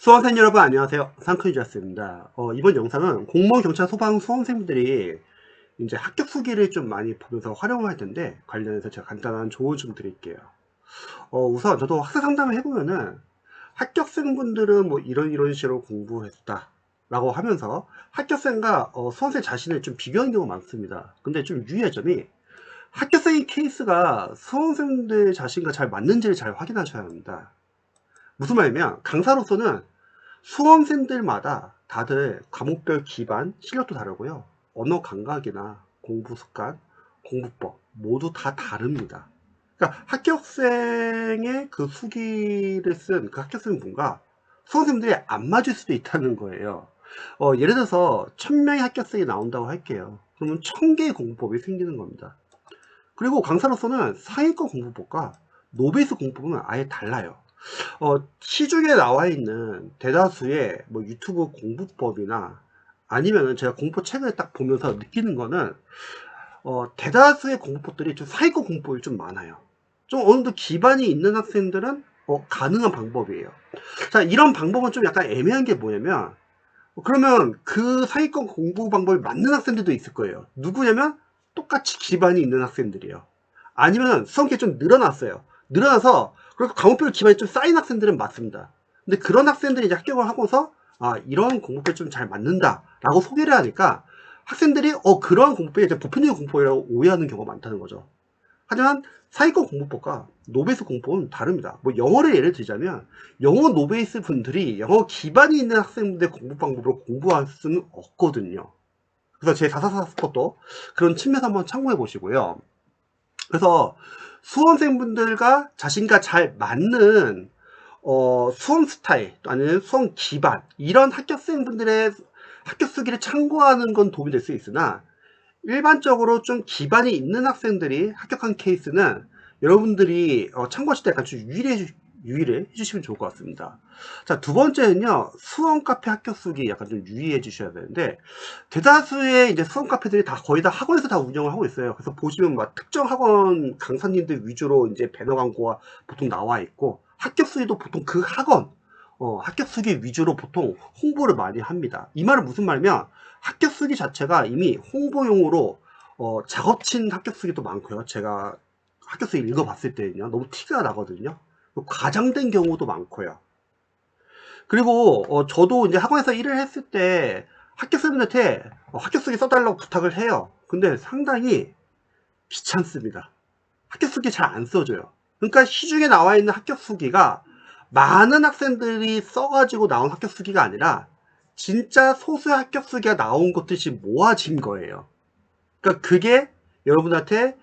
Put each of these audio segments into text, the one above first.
수험생 여러분 안녕하세요. 상크니저스입니다. 이번 영상은 공무원, 경찰, 소방 수험생들이 이제 합격 수기를 좀 많이 보면서 활용을 할 텐데 관련해서 제가 간단한 조언 좀 드릴게요. 우선 저도 학생 상담을 해보면은 합격생분들은 뭐 이런 식으로 공부했다 라고 하면서 합격생과 수험생 자신을 좀 비교하는 경우가 많습니다. 근데 좀 유의할 점이 합격생의 케이스가 수험생들 자신과 잘 맞는지를 잘 확인하셔야 합니다. 무슨 말이냐면 강사로서는 수험생들마다 다들 과목별 기반, 실력도 다르고요. 언어 감각이나 공부 습관, 공부법 모두 다 다릅니다. 그러니까 합격생의 그 수기를 쓴 그 합격생분과 수험생들이 안 맞을 수도 있다는 거예요. 예를 들어서 1000명의 합격생이 나온다고 할게요. 그러면 1000개의 공부법이 생기는 겁니다. 그리고 강사로서는 상위권 공부법과 노베이스 공부법은 아예 달라요. 시중에 나와 있는 대다수의 뭐 유튜브 공부법이나 아니면은 제가 공부 책을 딱 보면서 느끼는 거는 대다수의 공부법들이 좀 사이코 공부법이 좀 많아요. 좀 어느 정도 기반이 있는 학생들은 가능한 방법이에요. 자, 이런 방법은 좀 약간 애매한 게 뭐냐면 그러면 그 사이권 공부 방법이 맞는 학생들도 있을 거예요. 누구냐면 똑같이 기반이 있는 학생들이에요. 아니면 수험기가 좀 늘어났어요. 늘어나서 그리고 과목별 기반이 좀 쌓인 학생들은 맞습니다. 근데 그런 학생들이 이제 합격을 하고서 이런 공부법이 좀 잘 맞는다 라고 소개를 하니까 학생들이 그러한 공부법이 이제 보편적인 공부법이라고 오해하는 경우가 많다는 거죠. 하지만 사이권 공부법과 노베이스 공부법은 다릅니다. 뭐 영어를 예를 들자면 영어 노베이스 분들이 영어 기반이 있는 학생들의 공부 방법으로 공부할 수는 없거든요. 그래서 제 444 스포도 그런 측면에서 한번 참고해 보시고요. 그래서 수험생분들과 자신과 잘 맞는 수험 스타일 아니면 수험 기반 이런 합격생분들의 합격 수기를 참고하는 건 도움이 될 수 있으나 일반적으로 좀 기반이 있는 학생들이 합격한 케이스는 여러분들이 참고하실 때 약간 좀 유의를 해주시면 좋을 것 같습니다. 자, 두 번째는요, 수험 카페 합격 수기 약간 좀 유의해 주셔야 되는데, 대다수의 이제 수험 카페들이 다 거의 다 학원에서 다 운영을 하고 있어요. 그래서 보시면 막 특정 학원 강사님들 위주로 이제 배너 광고가 보통 나와 있고, 합격 수기도 보통 그 학원, 합격 수기 위주로 보통 홍보를 많이 합니다. 이 말은 무슨 말이면, 합격 수기 자체가 이미 홍보용으로 작업친 합격 수기도 많고요. 제가 합격 수기 읽어봤을 때는요, 너무 티가 나거든요. 과장된 경우도 많고요. 그리고 저도 이제 학원에서 일을 했을 때 합격생들한테 합격 수기 써달라고 부탁을 해요. 근데 상당히 귀찮습니다. 합격 수기 잘 안 써줘요. 그러니까 시중에 나와 있는 합격 수기가 많은 학생들이 써가지고 나온 합격 수기가 아니라 진짜 소수의 합격 수기가 나온 것들이 모아진 거예요. 그러니까 그게 여러분한테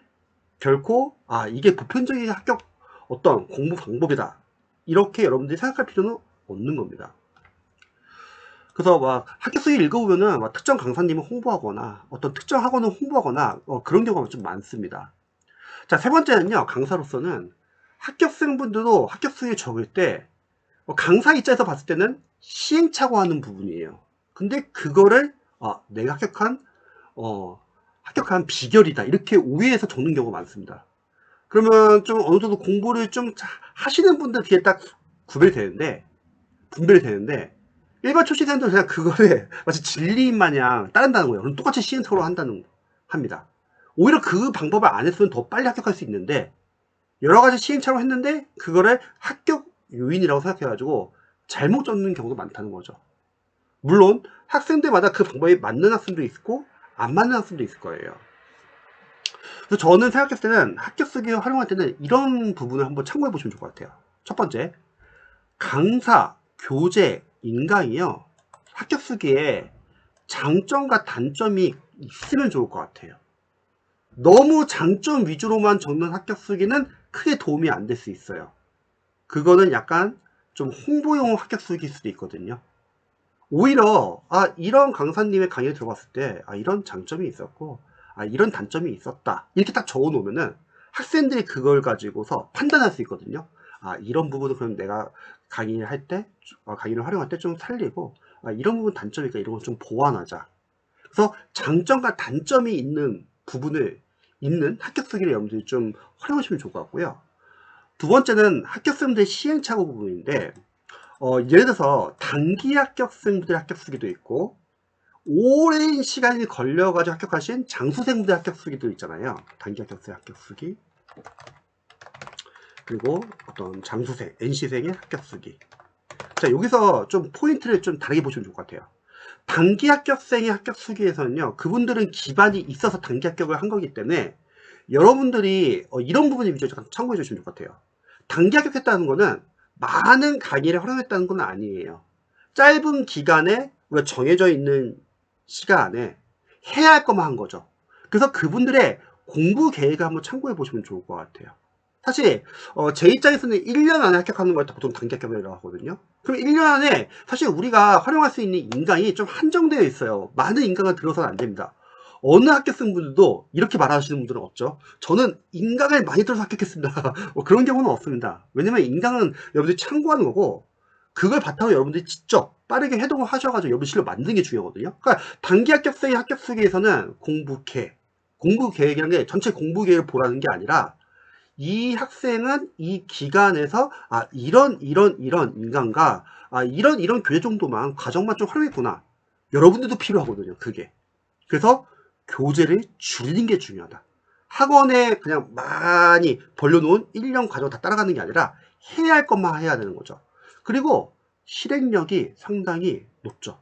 결코 이게 보편적인 합격 어떤 공부 방법이다 이렇게 여러분들이 생각할 필요는 없는 겁니다. 그래서 막 합격 수기 읽어보면은 막 특정 강사님을 홍보하거나 어떤 특정 학원을 홍보하거나 그런 경우가 좀 많습니다. 자, 세 번째는요, 강사로서는 합격생분들도 합격 수기 적을 때 강사 입장에서 봤을 때는 시행착오 하는 부분이에요. 근데 그거를 내가 합격한 비결이다 이렇게 오해해서 적는 경우가 많습니다. 그러면 좀 어느 정도 공부를 좀 하시는 분들 뒤에 딱 분별이 되는데 일반 초시생들은 그냥 그거를 마치 진리인 마냥 따른다는 거예요. 그럼 똑같이 시행착오를 합니다. 오히려 그 방법을 안 했으면 더 빨리 합격할 수 있는데 여러 가지 시행착오를 했는데 그거를 합격 요인이라고 생각해가지고 잘못 적는 경우도 많다는 거죠. 물론 학생들마다 그 방법이 맞는 학생도 있고 안 맞는 학생도 있을 거예요. 그래서 저는 생각했을 때는 합격 수기를 활용할 때는 이런 부분을 한번 참고해 보시면 좋을 것 같아요. 첫 번째, 강사, 교재, 인강이요. 합격 수기에 장점과 단점이 있으면 좋을 것 같아요. 너무 장점 위주로만 적는 합격 수기는 크게 도움이 안 될 수 있어요. 그거는 약간 좀 홍보용 합격 수기일 수도 있거든요. 오히려 이런 강사님의 강의를 들어봤을 때 이런 장점이 있었고 이런 단점이 있었다 이렇게 딱 적어 놓으면은 학생들이 그걸 가지고서 판단할 수 있거든요. 이런 부분은 그럼 내가 강의를 할 때 강의를 활용할 때 좀 살리고 이런 부분 단점이니까 이런 걸 좀 보완하자. 그래서 장점과 단점이 있는 부분을 있는 합격 수기를 여러분들이 좀 활용하시면 좋을 것 같고요. 두 번째는 합격생들의 시행착오 부분인데 예를 들어서 단기 합격생분들의 합격 수기도 있고 오랜 시간이 걸려가지고 합격하신 장수생분들의 합격 수기도 있잖아요. 단기 합격생 합격 수기, 그리고 어떤 장수생, NC생의 합격 수기. 자, 여기서 좀 포인트를 좀 다르게 보시면 좋을 것 같아요. 단기 합격생의 합격 수기에서는요, 그분들은 기반이 있어서 단기 합격을 한 거기 때문에 여러분들이 이런 부분을 위주로 잠깐 참고해 주시면 좋을 것 같아요. 단기 합격했다는 거는 많은 강의를 활용했다는 건 아니에요. 짧은 기간에 우리가 정해져 있는 시간 안에 해야 할 것만 한 거죠. 그래서 그분들의 공부 계획을 한번 참고해 보시면 좋을 것 같아요. 사실 제 입장에서는 1년 안에 합격하는 걸 보통 단기 합격이라고 하거든요. 그럼 1년 안에 사실 우리가 활용할 수 있는 인강이 좀 한정되어 있어요. 많은 인강을 들어서는 안 됩니다. 어느 합격생 분들도 이렇게 말하시는 분들은 없죠. 저는 인강을 많이 들어서 합격했습니다. 그런 경우는 없습니다. 왜냐면 인강은 여러분들이 참고하는 거고, 그걸 바탕으로 여러분들이 직접 빠르게 해동을 하셔가지고 여러분 실력 만드는 게 중요하거든요. 그러니까 단기 합격생의 합격 수기에서는 공부 계획이라는 게 전체 공부 계획을 보라는 게 아니라 이 학생은 이 기간에서 이런 인강과 이런 교재 정도만 과정만 좀 활용했구나. 여러분들도 필요하거든요. 그게. 그래서 교재를 줄이는 게 중요하다. 학원에 그냥 많이 벌려놓은 1년 과정 다 따라가는 게 아니라 해야 할 것만 해야 되는 거죠. 그리고 실행력이 상당히 높죠.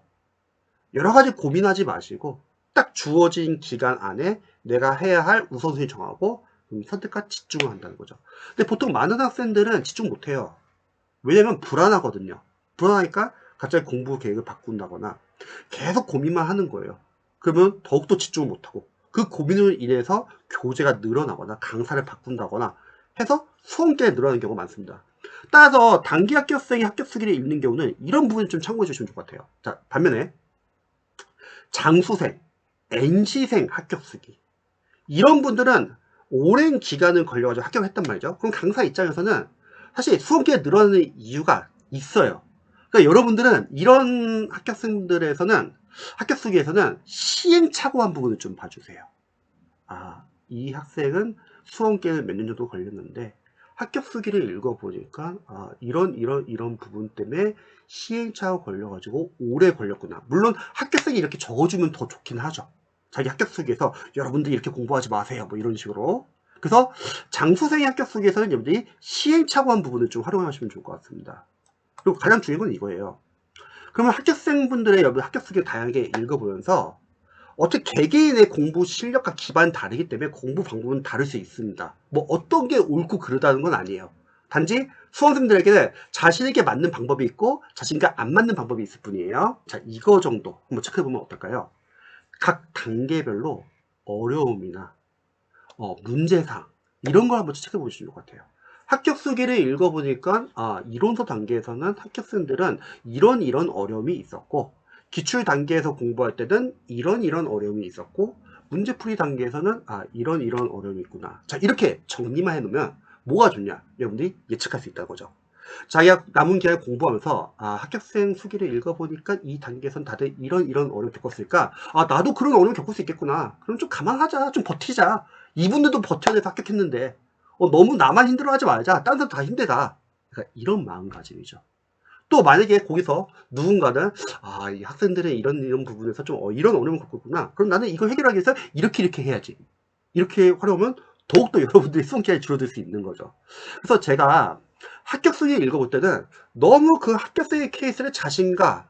여러 가지 고민하지 마시고 딱 주어진 기간 안에 내가 해야 할 우선순위 정하고 선택과 집중을 한다는 거죠. 근데 보통 많은 학생들은 집중 못해요. 왜냐면 불안하거든요. 불안하니까 갑자기 공부 계획을 바꾼다거나 계속 고민만 하는 거예요. 그러면 더욱더 집중을 못하고 그 고민으로 인해서 교재가 늘어나거나 강사를 바꾼다거나 해서 수험기간이 늘어나는 경우가 많습니다. 따라서 단기 합격생이 합격 수기를 읽는 경우는 이런 부분을 좀 참고해 주시면 좋을 것 같아요. 자, 반면에 장수생, NC생 합격 수기, 이런 분들은 오랜 기간을 걸려가지고 합격했단 말이죠. 그럼 강사 입장에서는 사실 수험기간이 늘어나는 이유가 있어요. 그러니까 여러분들은 이런 합격생들에서는 합격 수기에서는 시행착오한 부분을 좀 봐주세요. 이 학생은 수험기간이 몇 년 정도 걸렸는데 합격 수기를 읽어보니까 이런 부분 때문에 시행착오 걸려가지고 오래 걸렸구나. 물론 합격생이 이렇게 적어주면 더 좋긴 하죠. 자기 합격 수기에서 여러분들이 이렇게 공부하지 마세요. 뭐 이런 식으로. 그래서 장수생의 합격 수기에서는 여러분들이 시행착오한 부분을 좀 활용하시면 좋을 것 같습니다. 그리고 가장 중요한 건 이거예요. 그러면 합격생분들의 여러분 합격 수기를 다양하게 읽어보면서 어떻게 개개인의 공부 실력과 기반이 다르기 때문에 공부 방법은 다를 수 있습니다. 뭐 어떤 게 옳고 그르다는 건 아니에요. 단지 수험생들에게는 자신에게 맞는 방법이 있고 자신과 안 맞는 방법이 있을 뿐이에요. 자, 이거 정도 한번 체크해보면 어떨까요? 각 단계별로 어려움이나 문제상 이런 걸 한번 체크해 보시면 좋을 것 같아요. 합격 수기를 읽어보니까 이론서 단계에서는 합격생들은 이런 어려움이 있었고, 기출 단계에서 공부할 때는 이런 어려움이 있었고, 문제풀이 단계에서는 이런 어려움이 있구나. 자, 이렇게 정리만 해놓으면 뭐가 좋냐? 여러분들이 예측할 수 있다는 거죠. 자기가 남은 기간에 공부하면서 합격생 수기를 읽어보니까 이 단계에선 다들 이런 어려움 겪었으니까 나도 그런 어려움 겪을 수 있겠구나. 그럼 좀 감안하자. 좀 버티자. 이분들도 버텨내서 합격했는데 너무 나만 힘들어하지 말자. 딴 사람 다 힘들다. 그러니까 이런 마음가짐이죠. 또 만약에 거기서 누군가는 이 학생들은 이런 부분에서 좀 이런 어려움을 겪었구나. 그럼 나는 이걸 해결하기 위해서 이렇게 해야지. 이렇게 활용하면 더욱더 여러분들이 수험기간이 줄어들 수 있는 거죠. 그래서 제가 합격 수기 읽어볼 때는 너무 그 합격생의 케이스를 자신과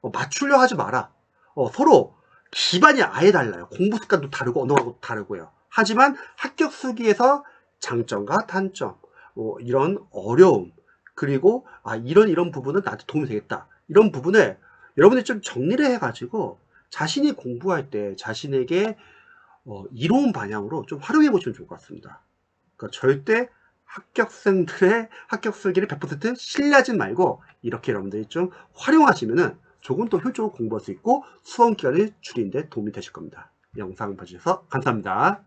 맞추려 하지 마라. 서로 기반이 아예 달라요. 공부 습관도 다르고 언어도 다르고요. 하지만 합격 수기에서 장점과 단점, 이런 어려움, 그리고 이런 부분은 나한테 도움이 되겠다. 이런 부분을 여러분들이 좀 정리를 해가지고 자신이 공부할 때 자신에게 이로운 방향으로 좀 활용해 보시면 좋을 것 같습니다. 그러니까 절대 합격생들의 합격 수기를 100% 신뢰하지 말고 이렇게 여러분들이 좀 활용하시면은 조금 더 효율적으로 공부할 수 있고 수험 기간을 줄이는 데 도움이 되실 겁니다. 영상 봐주셔서 감사합니다.